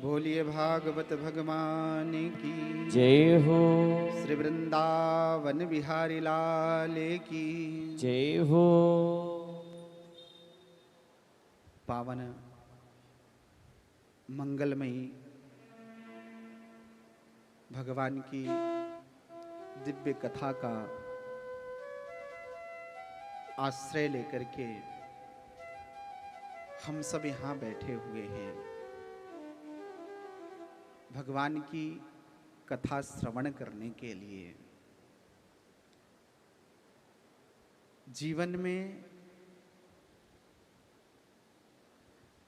बोलिए भागवत भगवान की जय हो। श्री वृंदावन बिहारी लाल की जय हो। पावन मंगलमयी भगवान की दिव्य कथा का आश्रय लेकर के हम सब यहाँ बैठे हुए हैं। भगवान की कथा श्रवण करने के लिए जीवन में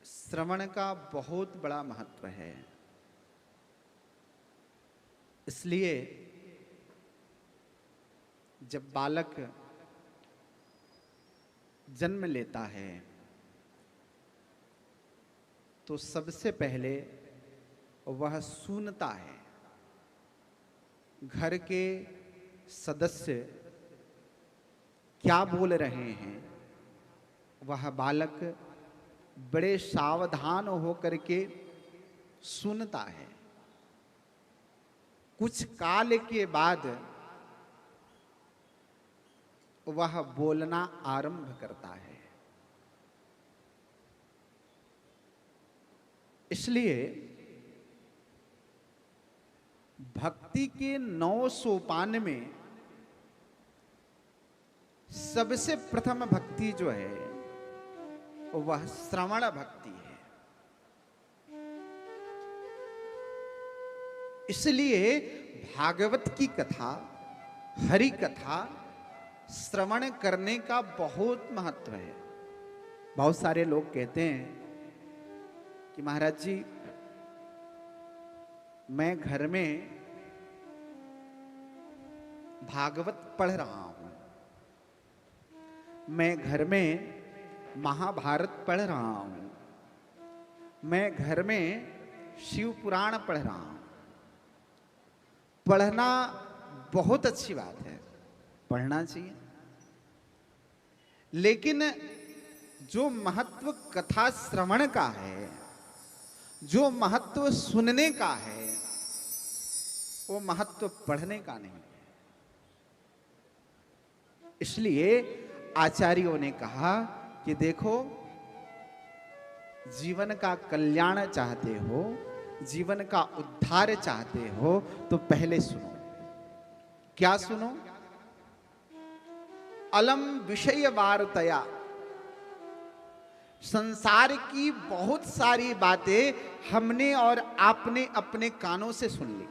श्रवण का बहुत बड़ा महत्व है। इसलिए जब बालक जन्म लेता है तो सबसे पहले वह सुनता है। घर के सदस्य क्या बोल रहे हैं वह बालक बड़े सावधान होकर के सुनता है। कुछ काल के बाद वह बोलना आरंभ करता है। इसलिए भक्ति के 9 सोपान में सबसे प्रथम भक्ति जो है वह श्रवण भक्ति है। इसलिए भागवत की कथा, हरि कथा श्रवण करने का बहुत महत्व है। बहुत सारे लोग कहते हैं कि महाराज जी मैं घर में भागवत पढ़ रहा हूं, मैं घर में महाभारत पढ़ रहा हूं, मैं घर में शिव पुराण पढ़ रहा हूं। पढ़ना बहुत अच्छी बात है, पढ़ना चाहिए, लेकिन जो महत्व कथा श्रवण का है, जो महत्व सुनने का है, वो महत्व पढ़ने का नहीं है। इसलिए आचार्यों ने कहा कि देखो, जीवन का कल्याण चाहते हो, जीवन का उद्धार चाहते हो तो पहले सुनो। क्या सुनो? अलम विषय वार्तया। संसार की बहुत सारी बातें हमने और आपने अपने कानों से सुन ली।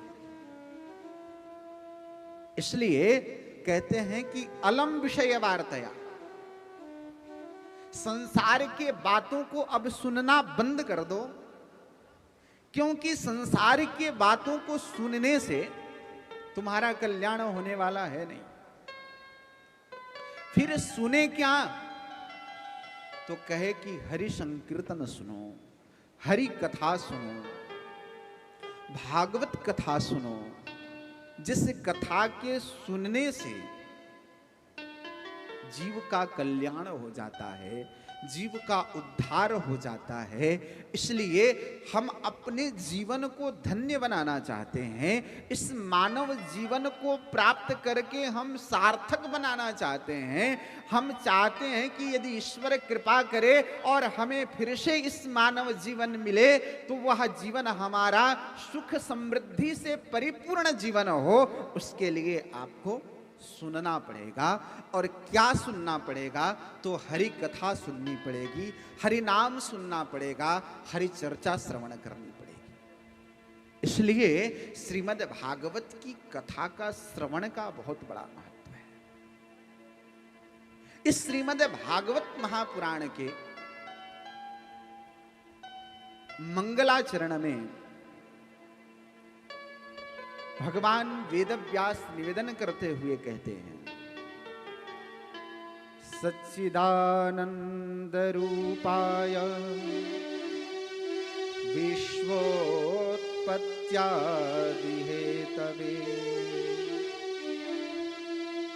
इसलिए कहते हैं कि अलम विषय वार्तया, संसार के बातों को अब सुनना बंद कर दो, क्योंकि संसार के बातों को सुनने से तुम्हारा कल्याण होने वाला है नहीं। फिर सुने क्या? तो कहे कि हरि संकीर्तन सुनो, हरि कथा सुनो, भागवत कथा सुनो। जिस कथा के सुनने से जीव का कल्याण हो जाता है, जीव का उद्धार हो जाता है। इसलिए हम अपने जीवन को धन्य बनाना चाहते हैं। इस मानव जीवन को प्राप्त करके हम सार्थक बनाना चाहते हैं। हम चाहते हैं कि यदि ईश्वर कृपा करे और हमें फिर से इस मानव जीवन मिले तो वह जीवन हमारा सुख समृद्धि से परिपूर्ण जीवन हो। उसके लिए आपको सुनना पड़ेगा। और क्या सुनना पड़ेगा? तो हरि कथा सुननी पड़ेगी, हरि नाम सुनना पड़ेगा, हरि चर्चा श्रवण करनी पड़ेगी। इसलिए श्रीमद् भागवत की कथा का श्रवण का बहुत बड़ा महत्व है। इस श्रीमद् भागवत महापुराण के मंगलाचरण में भगवान वेदव्यास निवेदन करते हुए कहते हैं, सच्चिदानंद रूपाय विश्वोत्पत्त्यादि हेतवे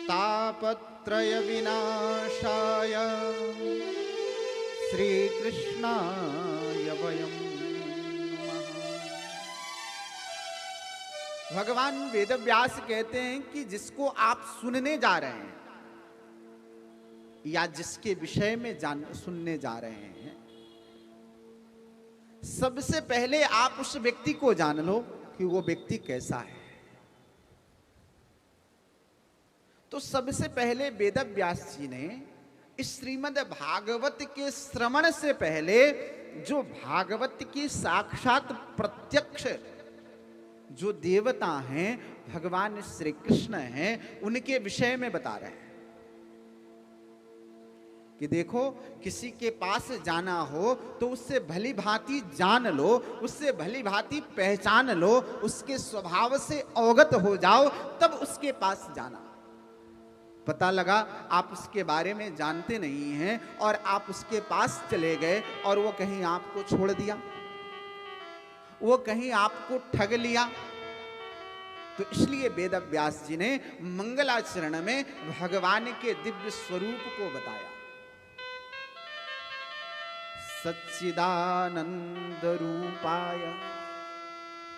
तापत्रय विनाशाय श्री कृष्णाय वयं नमः। भगवान वेदव्यास कहते हैं कि जिसको आप सुनने जा रहे हैं या जिसके विषय में सुनने जा रहे हैं, सबसे पहले आप उस व्यक्ति को जान लो कि वो व्यक्ति कैसा है। तो सबसे पहले वेदव्यास जी ने इस श्रीमद् भागवत के श्रवण से पहले जो भागवत की साक्षात प्रत्यक्ष जो देवता हैं, भगवान श्री कृष्ण हैं, उनके विषय में बता रहे हैं कि देखो, किसी के पास जाना हो तो उससे भली भांति जान लो, उससे भली भांति पहचान लो, उसके स्वभाव से अवगत हो जाओ, तब उसके पास जाना। पता लगा आप उसके बारे में जानते नहीं हैं और आप उसके पास चले गए और वो कहीं आपको छोड़ दिया, वो कहीं आपको ठग लिया। तो इसलिए वेदव्यास जी ने मंगलाचरण में भगवान के दिव्य स्वरूप को बताया। सच्चिदानंद रूपाय।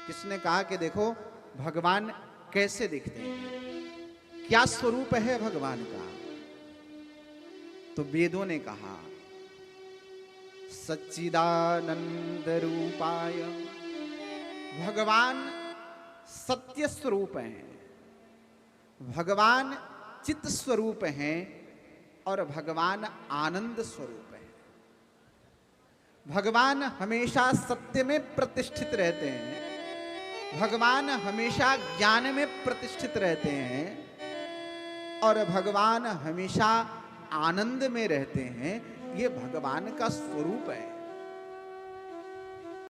किसने कहा कि देखो भगवान कैसे दिखते हैं, क्या स्वरूप है भगवान का? तो वेदों ने कहा सच्चिदानंद रूपाय। भगवान सत्य स्वरूप हैं, भगवान चित्त स्वरूप हैं और भगवान आनंद स्वरूप हैं। भगवान हमेशा सत्य में प्रतिष्ठित रहते हैं, भगवान हमेशा ज्ञान में प्रतिष्ठित रहते हैं और भगवान हमेशा आनंद में रहते हैं। ये भगवान का स्वरूप है।